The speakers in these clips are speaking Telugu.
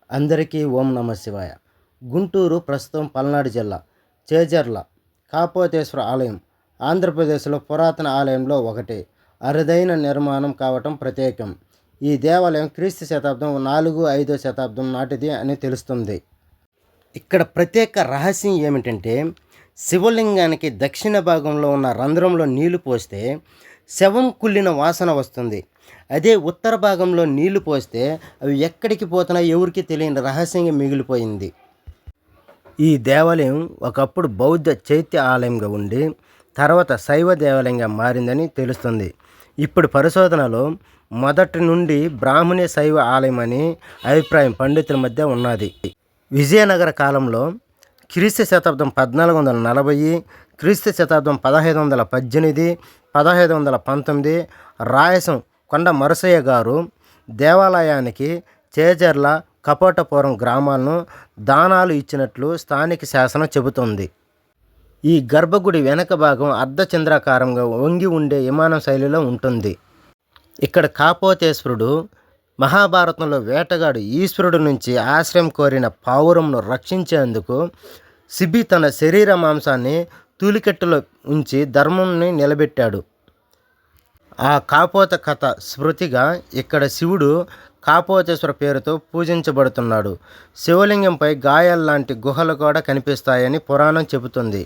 అందరికీ ఓం నమ శివాయ. గుంటూరు ప్రస్తుతం పల్నాడు జిల్లా చేజర్ల కాపోతేశ్వర ఆలయం ఆంధ్రప్రదేశ్లో పురాతన ఆలయంలో ఒకటి. అరుదైన నిర్మాణం కావటం ప్రత్యేకం. ఈ దేవాలయం క్రీస్తు శతాబ్దం 4-5 శతాబ్దం నాటిది అని తెలుస్తుంది. ఇక్కడ ప్రత్యేక రహస్యం ఏమిటంటే, శివలింగానికి దక్షిణ భాగంలో ఉన్న రంధ్రంలో నీళ్లు పోస్తే శవం కుళ్ళిన వాసన వస్తుంది. అదే ఉత్తర భాగంలో నీళ్లు పోస్తే అవి ఎక్కడికి పోతున్నాయో ఎవరికి తెలియని రహస్యంగా మిగిలిపోయింది. ఈ దేవాలయం ఒకప్పుడు బౌద్ధ చైత్య ఆలయంగా ఉండి తర్వాత శైవ దేవాలయంగా మారిందని తెలుస్తుంది. ఇప్పుడు పరిశోధనలో మొదటి నుండి బ్రాహ్మణ్య శైవ ఆలయం అని అభిప్రాయం పండితుల మధ్య ఉన్నది. విజయనగర కాలంలో క్రీస్తు శతాబ్దం 1440, క్రీస్తు శతాబ్దం 1518, 1519 రాయసం కొండ మరసయ్య గారు దేవాలయానికి చేజర్ల, కపటపురం గ్రామాలను దానాలు ఇచ్చినట్లు స్థానిక శాసనం చెబుతోంది. ఈ గర్భగుడి వెనక భాగం అర్ధచంద్రాకారంగా వంగి ఉండే విమానం శైలిలో ఉంటుంది. ఇక్కడ కాపోతేశ్వరుడు మహాభారతంలో వేటగాడు ఈశ్వరుడు నుంచి ఆశ్రయం కోరిన పావురంను రక్షించేందుకు శిబి తన శరీర మాంసాన్ని తూలికెట్టులో ఉంచి ధర్మంని నిలబెట్టాడు. ఆ కాపోత కథ స్మృతిగా ఇక్కడ శివుడు కాపోతేశ్వర పేరుతో పూజించబడుతున్నాడు. శివలింగంపై గాయాల్లాంటి గుహలు కూడా కనిపిస్తాయని పురాణం చెబుతుంది.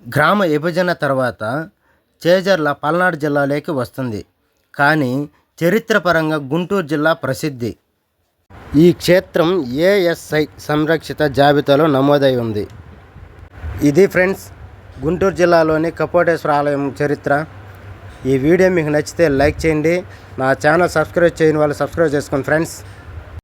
గ్రామ విభజన తర్వాత చేజర్ల పల్నాడు జిల్లాలోకి వస్తుంది. కానీ చరిత్రపరంగా గుంటూరు జిల్లా ప్రసిద్ధి. ఈ క్షేత్రం ఏఎస్ఐ సంరక్షిత జాబితాలో నమోదై ఉంది. ఇది ఫ్రెండ్స్ గుంటూరు జిల్లాలోని కపోటేశ్వర ఆలయం చరిత్ర. ఈ వీడియో మీకు నచ్చితే లైక్ చేయండి. నా ఛానల్ సబ్స్క్రైబ్ చేయని వాళ్ళు సబ్స్క్రైబ్ చేసుకోండి ఫ్రెండ్స్.